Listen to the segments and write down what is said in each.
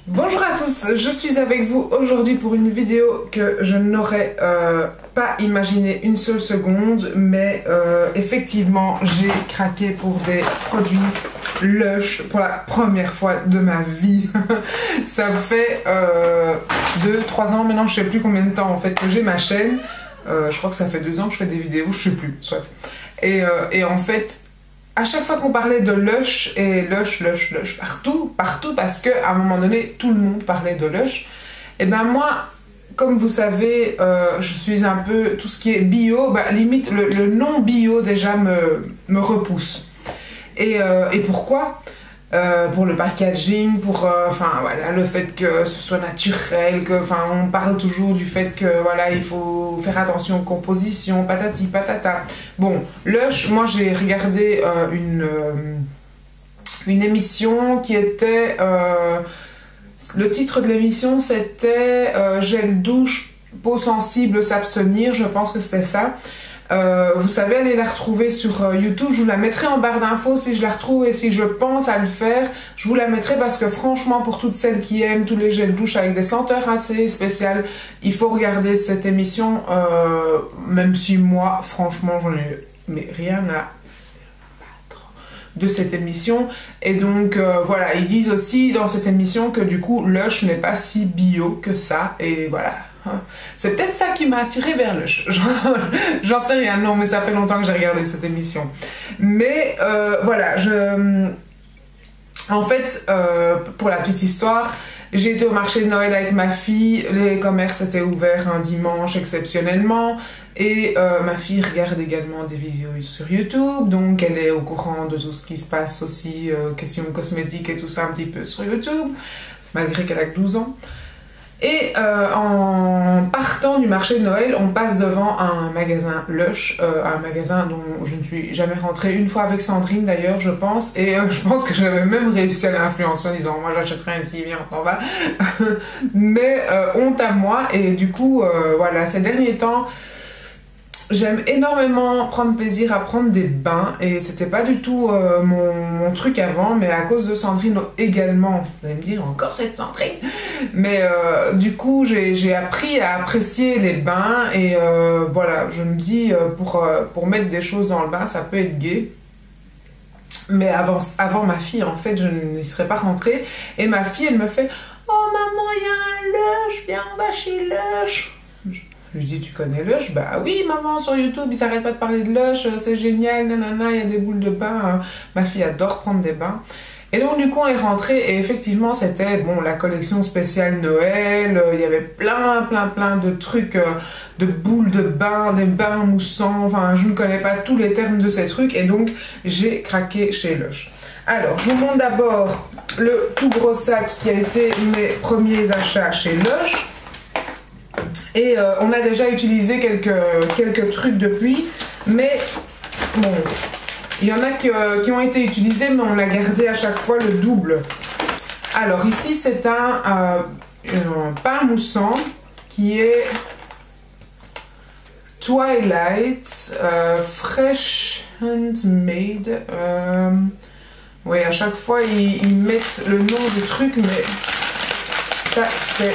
Bonjour à tous, je suis avec vous aujourd'hui pour une vidéo que je n'aurais pas imaginé une seule seconde, mais effectivement j'ai craqué pour des produits Lush pour la première fois de ma vie. Ça fait 2-3 ans maintenant, je sais plus combien de temps en fait que j'ai ma chaîne. Je crois que ça fait 2 ans que je fais des vidéos, je sais plus, soit. Et en fait, à chaque fois qu'on parlait de Lush, et Lush, partout, parce qu'à un moment donné, tout le monde parlait de Lush, et ben moi, comme vous savez, je suis un peu, tout ce qui est bio, bah, limite, le non bio déjà me repousse. Et pourquoi pour le packaging, pour enfin voilà, le fait que ce soit naturel, que enfin on parle toujours du fait que voilà, il faut faire attention aux compositions, patati patata. Bon, Lush, moi j'ai regardé une émission qui était le titre de l'émission c'était gel douche peau sensible s'abstenir, je pense que c'était ça. Vous savez, allez la retrouver sur YouTube, je vous la mettrai en barre d'infos si je la retrouve et si je pense à le faire, je vous la mettrai parce que franchement pour toutes celles qui aiment tous les gels douche avec des senteurs assez spéciales, il faut regarder cette émission, même si moi franchement j'en ai mais rien à battre de cette émission. Et donc voilà, ils disent aussi dans cette émission que du coup Lush n'est pas si bio que ça, et voilà. C'est peut-être ça qui m'a attiré vers Lush. J'en sais rien, non, mais ça fait longtemps que j'ai regardé cette émission. Mais voilà, en fait, pour la petite histoire, j'ai été au marché de Noël avec ma fille. Les commerces étaient ouverts un dimanche exceptionnellement. Et ma fille regarde également des vidéos sur YouTube. Donc elle est au courant de tout ce qui se passe aussi, questions cosmétiques et tout ça un petit peu sur YouTube. Malgré qu'elle a que 12 ans. Et en partant du marché de Noël, on passe devant un magasin Lush, un magasin dont je ne suis jamais rentrée, une fois avec Sandrine d'ailleurs, je pense, et je pense que j'avais même réussi à l'influencer en disant moi j'achèterai ici, viens on s'en va. Mais honte à moi, et du coup voilà, ces derniers temps j'aime énormément prendre plaisir à prendre des bains, et c'était pas du tout mon truc avant, mais à cause de Sandrine également, vous allez me dire encore cette Sandrine, mais du coup j'ai appris à apprécier les bains, et voilà, je me dis pour mettre des choses dans le bain ça peut être gai. Mais avant ma fille en fait je n'y serais pas rentrée, et ma fille elle me fait « Oh maman, il y a un Lush, viens on va chez Lush ». Je lui dis, tu connais Lush? Bah oui maman, sur YouTube ils s'arrêtent pas de parler de Lush, c'est génial, nanana, il y a des boules de bain, ma fille adore prendre des bains. Et donc du coup on est rentré, et effectivement c'était bon, la collection spéciale Noël, il y avait plein de trucs, de boules de bain, des bains moussants, enfin je ne connais pas tous les termes de ces trucs, et donc j'ai craqué chez Lush. Alors je vous montre d'abord le tout gros sac qui a été mes premiers achats chez Lush. Et on a déjà utilisé quelques trucs depuis, mais bon, il y en a qui ont été utilisés, mais on a gardé à chaque fois le double. Alors ici c'est un pain moussant qui est Twilight Fresh Handmade. Oui, à chaque fois ils mettent le nom du truc, mais ça c'est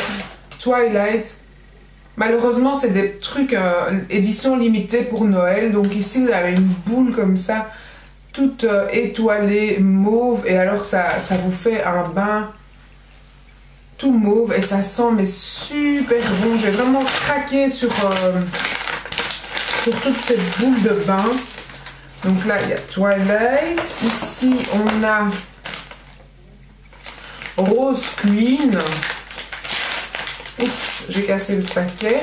Twilight. Malheureusement, c'est des trucs édition limitée pour Noël. Donc ici, vous avez une boule comme ça, toute étoilée, mauve. Et alors, ça vous fait un bain tout mauve. Et ça sent mais super bon. J'ai vraiment craqué sur toute cette boule de bain. Donc là, il y a Twilight. Ici, on a Rose Queen. Oups, j'ai cassé le paquet.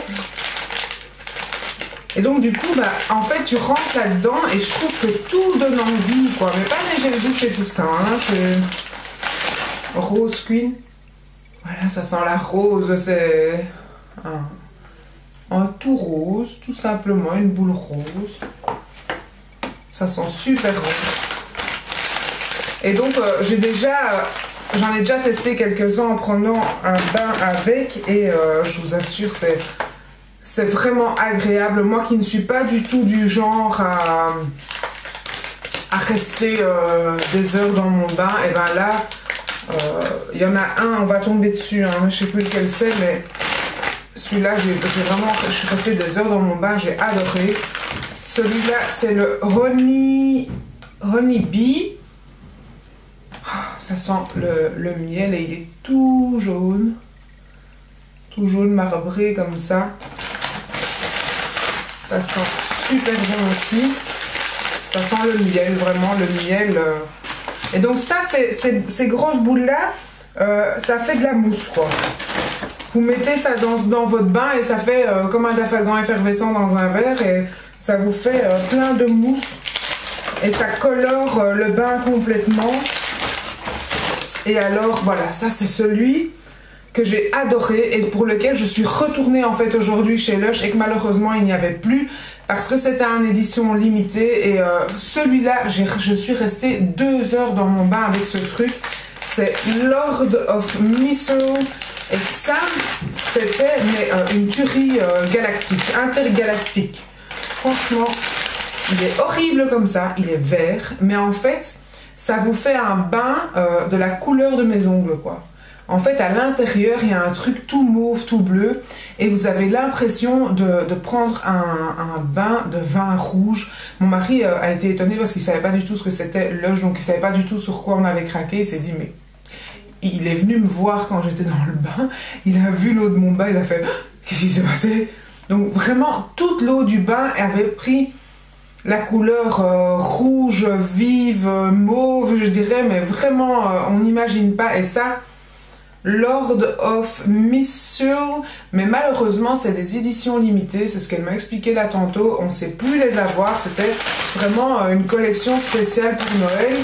Et donc du coup, bah, en fait, tu rentres là-dedans et je trouve que tout donne envie, quoi. Mais pas les gels douche et tout ça, hein. Rose Queen. Voilà, ça sent la rose, c'est un tout rose, tout simplement, une boule rose. Ça sent super rose. Et donc, j'en ai déjà testé quelques-uns en prenant un bain avec, et je vous assure c'est vraiment agréable. Moi qui ne suis pas du tout du genre à rester des heures dans mon bain, et ben là Il y en a un, on va tomber dessus, hein, je ne sais plus lequel c'est, mais celui-là, je suis restée des heures dans mon bain, j'ai adoré. Celui-là, c'est le Honey Bee. Ça sent le miel et il est tout jaune marbré comme ça. Ça sent super bon aussi. Ça sent le miel, vraiment le miel. Et donc ça, ces grosses boules-là, ça fait de la mousse, quoi. Vous mettez ça dans votre bain et ça fait comme un dafalgan effervescent dans un verre et ça vous fait plein de mousse. Et ça colore le bain complètement. Et alors, voilà, ça c'est celui que j'ai adoré et pour lequel je suis retournée en fait aujourd'hui chez Lush et que malheureusement il n'y avait plus parce que c'était en édition limitée et celui-là, je suis restée 2 heures dans mon bain avec ce truc. C'est Lord of Missile et ça, c'était une tuerie galactique, intergalactique. Franchement, il est horrible comme ça, il est vert, mais en fait, ça vous fait un bain de la couleur de mes ongles, quoi. En fait, à l'intérieur, il y a un truc tout mauve, tout bleu, et vous avez l'impression de prendre un bain de vin rouge. Mon mari a été étonné parce qu'il ne savait pas du tout ce que c'était Lush, donc il ne savait pas du tout sur quoi on avait craqué. Il s'est dit, mais il est venu me voir quand j'étais dans le bain, il a vu l'eau de mon bain, il a fait, qu'est-ce qui s'est passé? Donc vraiment, toute l'eau du bain avait pris la couleur rouge, vive, mauve, je dirais, mais vraiment, on n'imagine pas. Et ça, Lord of Missile, mais malheureusement, c'est des éditions limitées, c'est ce qu'elle m'a expliqué là tantôt, on ne sait plus les avoir, c'était vraiment une collection spéciale pour Noël.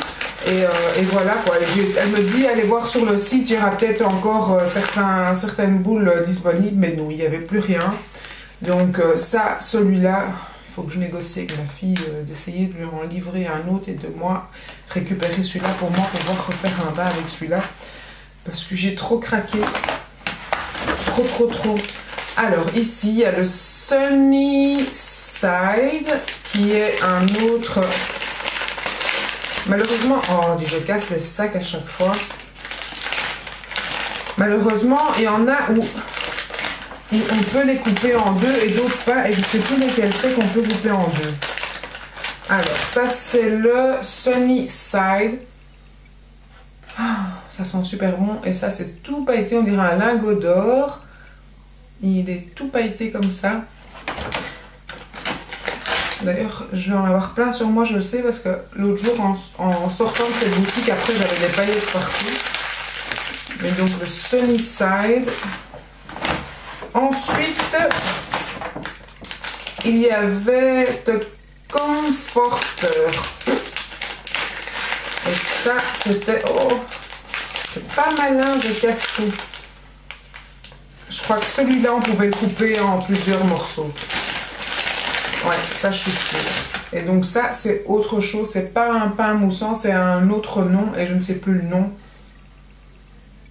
Et voilà quoi, elle me dit, allez voir sur le site, il y aura peut-être encore certaines boules disponibles, mais non, il n'y avait plus rien. Donc ça, celui-là, il faut que je négocie avec ma fille d'essayer de lui en livrer un autre et de moi récupérer celui-là pour moi pouvoir refaire un bain avec celui-là. Parce que j'ai trop craqué. Trop. Alors ici, il y a le Sunny Side qui est un autre... Malheureusement, oh, je casse les sacs à chaque fois. Malheureusement, il y en a où on peut les couper en deux et d'autres pas. Et je ne sais plus lesquels c'est qu'on peut couper en deux. Alors, ça c'est le Sunny Side. Ah, ça sent super bon. Et ça c'est tout pailleté, on dirait un lingot d'or. Il est tout pailleté comme ça. D'ailleurs, je vais en avoir plein sur moi, je le sais, parce que l'autre jour, en sortant de cette boutique, après, j'avais des paillettes partout. Mais donc, le Sunny Side. Ensuite, il y avait The Comforter. Et ça, c'était... Oh, c'est pas malin, je casse tout. Je crois que celui-là, on pouvait le couper en plusieurs morceaux. Ouais, ça je suis sûre. Et donc ça, c'est autre chose. C'est pas un pain moussant, c'est un autre nom. Et je ne sais plus le nom.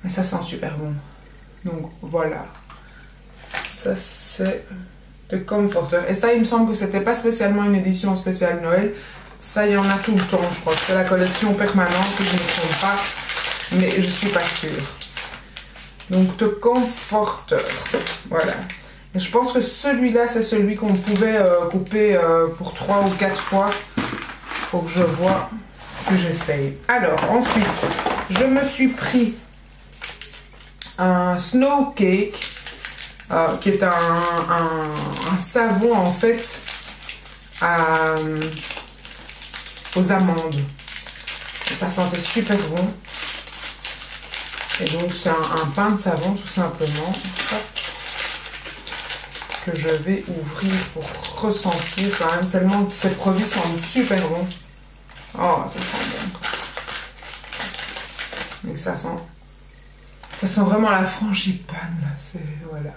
Mais ça sent super bon. Donc voilà. Ça c'est The Comforter. Et ça, il me semble que c'était pas spécialement une édition spéciale Noël. Ça, il y en a tout le temps, je crois. C'est la collection permanente, si je ne me trompe pas. Mais je suis pas sûre. Donc The Comforter. Voilà. Et je pense que celui-là, c'est celui qu'on pouvait couper pour 3 ou 4 fois. Il faut que je vois, que j'essaye. Alors, ensuite, je me suis pris un Snow Cake, qui est un savon, en fait, aux amandes. Et ça sentait super bon. Et donc, c'est un pain de savon, tout simplement. Hop. Que je vais ouvrir pour ressentir quand même, tellement ces produits sentent super bons. Oh, ça sent bon. Donc ça sent vraiment la frangipane là. Voilà,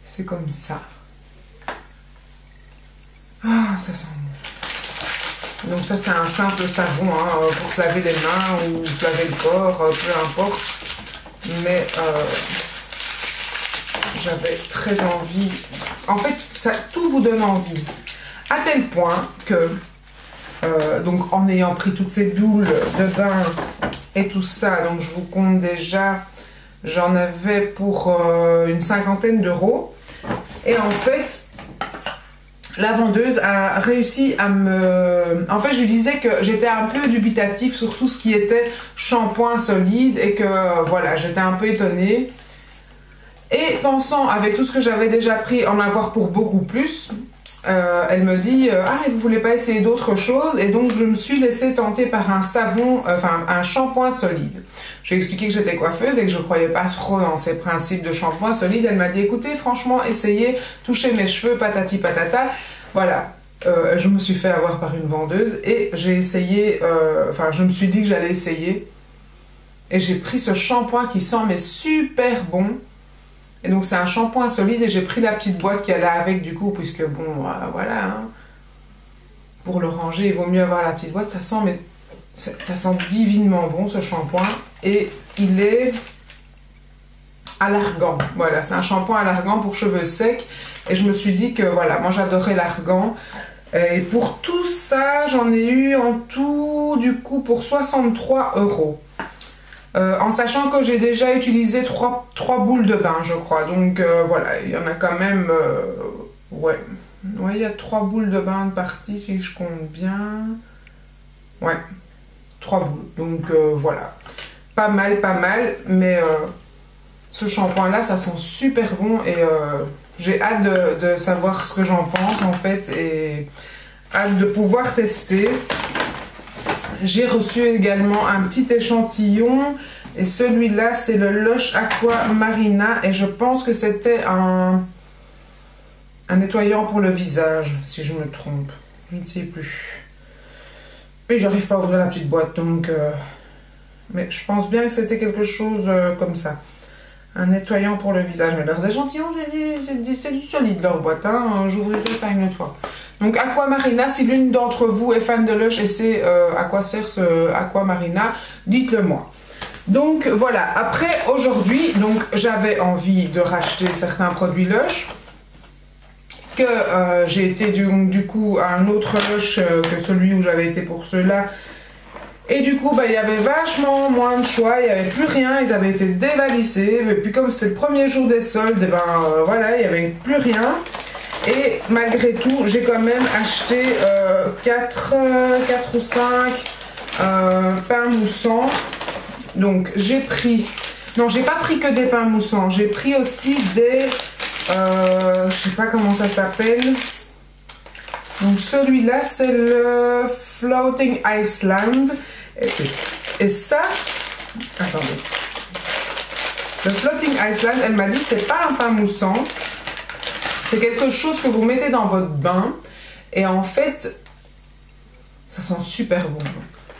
c'est comme ça. Ah, ça sent bon. Donc ça c'est un simple savon hein, pour se laver les mains ou se laver le corps, peu importe. Mais j'avais très envie. En fait, ça, tout vous donne envie. À tel point que, donc en ayant pris toutes ces boules de bain et tout ça. Donc je vous compte déjà, j'en avais pour une 50aine d'euros. Et en fait, la vendeuse a réussi à me... En fait, je lui disais que j'étais un peu dubitatif sur tout ce qui était shampoing solide et que, voilà, j'étais un peu étonnée. Et pensant, avec tout ce que j'avais déjà pris, en avoir pour beaucoup plus, elle me dit « Ah, vous voulez pas essayer d'autres choses ?» Et donc, je me suis laissée tenter par un savon, enfin, un shampoing solide. Je lui ai expliqué que j'étais coiffeuse et que je croyais pas trop dans ces principes de shampoing solide. Elle m'a dit « Écoutez, franchement, essayez, touchez mes cheveux, patati patata. » Voilà. Je me suis fait avoir par une vendeuse et j'ai essayé, enfin, je me suis dit que j'allais essayer. Et j'ai pris ce shampoing qui sent mais super bon. Et donc, c'est un shampoing solide et j'ai pris la petite boîte qui allait avec du coup, puisque bon, voilà, hein, pour le ranger, il vaut mieux avoir la petite boîte. Ça sent, mais ça sent divinement bon ce shampoing. Et il est à l'argan. Voilà, c'est un shampoing à l'argan pour cheveux secs. Et je me suis dit que voilà, moi j'adorais l'argan. Et pour tout ça, j'en ai eu en tout, du coup, pour 63 €. En sachant que j'ai déjà utilisé 3 boules de bain, je crois. Donc voilà, il y en a quand même... ouais, il y a 3 boules de bain de partie, si je compte bien. Ouais, 3 boules. Donc voilà, pas mal, mais ce shampoing-là, ça sent super bon et j'ai hâte de savoir ce que j'en pense, en fait, et hâte de pouvoir tester. J'ai reçu également un petit échantillon et celui-là c'est le Lush Aqua Marina et je pense que c'était un nettoyant pour le visage, si je me trompe, je ne sais plus. Et j'arrive pas à ouvrir la petite boîte, donc mais je pense bien que c'était quelque chose comme ça. Un nettoyant pour le visage, mais leurs échantillons c'est du solide leur boîte, hein. J'ouvrirai ça une autre fois. Donc Aqua Marina, si l'une d'entre vous est fan de Lush et sait à quoi sert ce Aqua Marina, dites-le moi. Donc voilà, après aujourd'hui, donc j'avais envie de racheter certains produits Lush, que j'ai été du coup à un autre Lush que celui où j'avais été pour ceux-là. Et du coup, bah, il y avait vachement moins de choix, il n'y avait plus rien, ils avaient été dévalissés. Et puis comme c'était le premier jour des soldes, ben voilà, il n'y avait plus rien. Et malgré tout, j'ai quand même acheté 4 ou 5 pains moussants. Donc j'ai pris... Non, j'ai pas pris que des pains moussants, j'ai pris aussi des... je sais pas comment ça s'appelle. Donc celui-là, c'est le Floating Iceland. Et ça... Attendez. Le Floating Iceland, elle m'a dit, c'est pas un pain moussant. C'est quelque chose que vous mettez dans votre bain. Et en fait, ça sent super bon.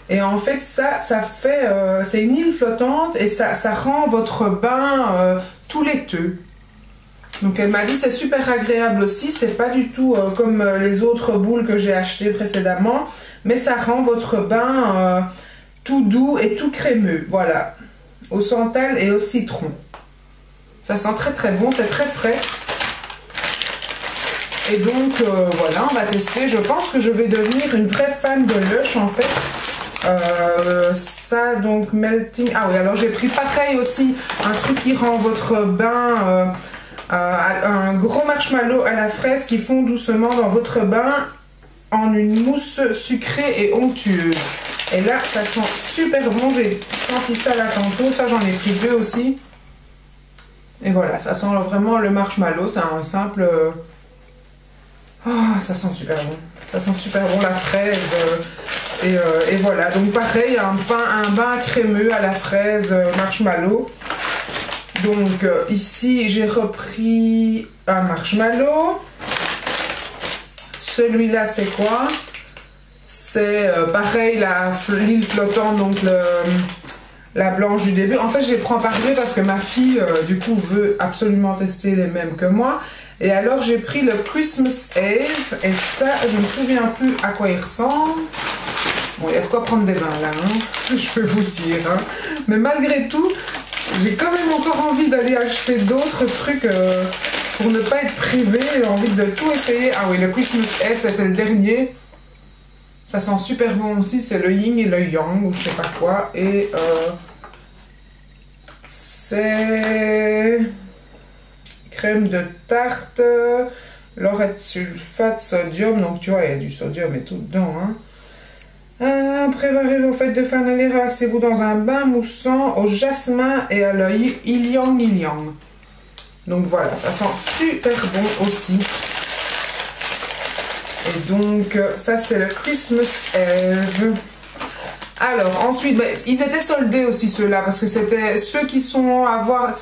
Et en fait, ça fait... c'est une île flottante et ça rend votre bain tout laiteux. Donc elle m'a dit c'est super agréable aussi, c'est pas du tout comme les autres boules que j'ai achetées précédemment, mais ça rend votre bain tout doux et tout crémeux, voilà, au santal et au citron. Ça sent très très bon, c'est très frais. Et donc voilà, on va tester, je pense que je vais devenir une vraie fan de Lush en fait. Ça donc melting, ah oui alors j'ai pris pareil aussi, un truc qui rend votre bain... un gros marshmallow à la fraise qui fond doucement dans votre bain en une mousse sucrée et onctueuse. Et là, ça sent super bon. J'ai senti ça là tantôt. Ça, j'en ai pris 2 aussi. Et voilà, ça sent vraiment le marshmallow. C'est un simple... Oh, ça sent super bon. Ça sent super bon la fraise. Et voilà. Donc pareil, un bain crémeux à la fraise marshmallow. Donc ici j'ai repris un marshmallow. Celui-là c'est quoi? C'est pareil l'île flottante, donc la blanche du début. En fait je les prends par 2 parce que ma fille du coup veut absolument tester les mêmes que moi. Et alors j'ai pris le Christmas Eve et ça je me souviens plus à quoi il ressemble. Bon, il y a de quoi prendre des bains là, hein, je peux vous dire. Hein. Mais malgré tout, j'ai quand même encore envie d'aller acheter d'autres trucs pour ne pas être privée. J'ai envie de tout essayer. Ah oui, le Christmas Eve, c'était le dernier. Ça sent super bon aussi, c'est le yin et le yang ou je sais pas quoi. Et c'est crème de tarte, laurette sulfate, sodium. Donc tu vois, il y a du sodium et tout dedans. Hein. Préparez vos fêtes de fin d'année, relaxez-vous dans un bain moussant au jasmin et à l'œil ylang ylang. Donc voilà, ça sent super bon aussi. Et donc, ça c'est le Christmas Eve. Alors, ensuite, ils étaient soldés aussi ceux-là, parce que c'était ceux qui ont à voir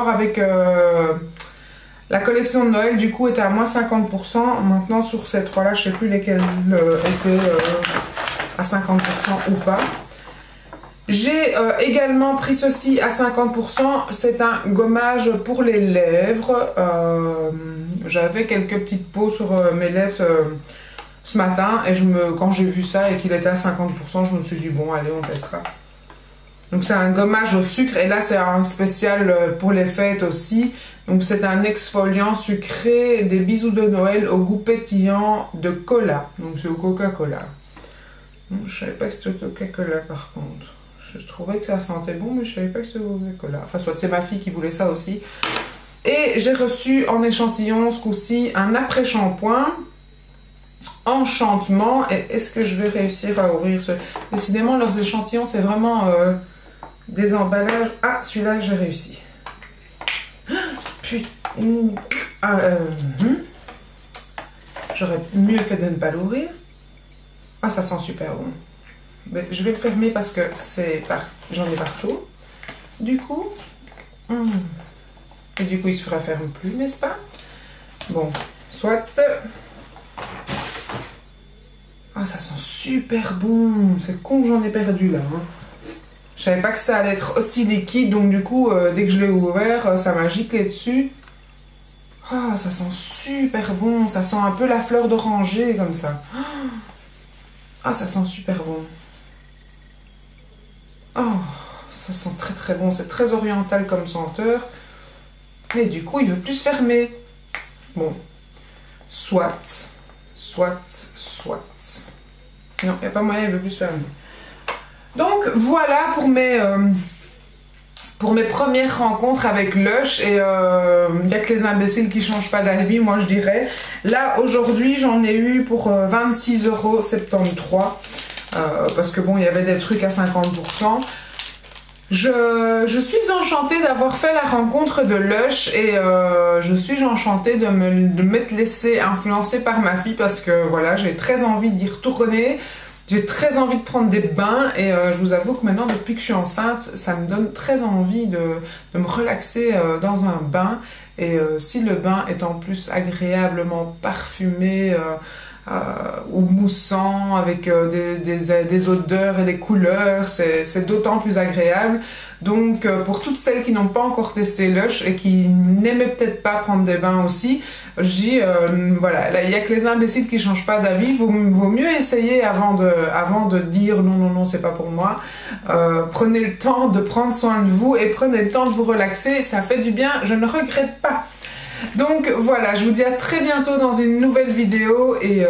avec la collection de Noël, du coup, étaient à moins 50%. Maintenant, sur ces trois-là, je ne sais plus lesquels étaient à 50% ou pas. J'ai également pris ceci à 50%. C'est un gommage pour les lèvres. J'avais quelques petites peaux sur mes lèvres ce matin. Et quand j'ai vu ça et qu'il était à 50%, je me suis dit, bon, allez, on testera. Donc, c'est un gommage au sucre. Et là, c'est un spécial pour les fêtes aussi. Donc, c'est un exfoliant sucré des bisous de Noël au goût pétillant de cola. Donc, c'est au Coca-Cola. Je savais pas que c'était au Coca-Cola, par contre. Je trouvais que ça sentait bon, mais je savais pas que c'était au Coca-Cola. Enfin, soit c'est ma fille qui voulait ça aussi. Et j'ai reçu en échantillon ce coup-ci un après-shampoing Enchantement. Et est-ce que je vais réussir à ouvrir ce... Décidément, leurs échantillons, c'est vraiment des emballages. Ah, celui-là, j'ai réussi. Putain. J'aurais mieux fait de ne pas l'ouvrir. Ah, ça sent super bon. Mais je vais le fermer parce que j'en ai partout. Du coup, et du coup, il se referme plus, n'est-ce pas? Bon, soit. Ah, ça sent super bon. C'est con que j'en ai perdu là. Hein. Je savais pas que ça allait être aussi liquide, donc du coup, dès que je l'ai ouvert, ça m'a giclé dessus. Ah, ça sent super bon. Ça sent un peu la fleur d'oranger comme ça. Ah, ça sent super bon. Oh, ça sent très très bon. C'est très oriental comme senteur. Et du coup, il veut plus se fermer. Bon. Soit. Non, il n'y a pas moyen, il veut plus se fermer. Donc, voilà pour mes premières rencontres avec Lush. Et il n'y a que les imbéciles qui ne changent pas d'avis, moi je dirais. Là, aujourd'hui, j'en ai eu pour 26,73 €. Parce que bon, il y avait des trucs à 50%. Je suis enchantée d'avoir fait la rencontre de Lush et je suis enchantée de m'être laissée influencer par ma fille parce que voilà, j'ai très envie d'y retourner, j'ai très envie de prendre des bains et je vous avoue que maintenant, depuis que je suis enceinte, ça me donne très envie de me relaxer dans un bain et si le bain est en plus agréablement parfumé, ou moussant avec des odeurs et des couleurs, c'est d'autant plus agréable. Donc pour toutes celles qui n'ont pas encore testé Lush et qui n'aimaient peut-être pas prendre des bains aussi, je dis voilà, il n'y a que les imbéciles qui ne changent pas d'avis. Vaut mieux essayer avant de dire non, c'est pas pour moi. Prenez le temps de prendre soin de vous et prenez le temps de vous relaxer, ça fait du bien, je ne regrette pas. Donc voilà, je vous dis à très bientôt dans une nouvelle vidéo et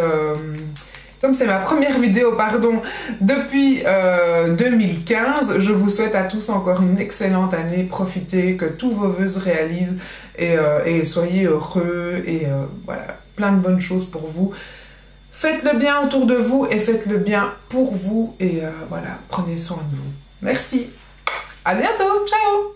comme c'est ma première vidéo, pardon, depuis 2015, je vous souhaite à tous encore une excellente année, profitez, que tous vos vœux se réalisent et soyez heureux et voilà, plein de bonnes choses pour vous. Faites le bien autour de vous et faites le bien pour vous et voilà, prenez soin de vous. Merci, à bientôt, ciao!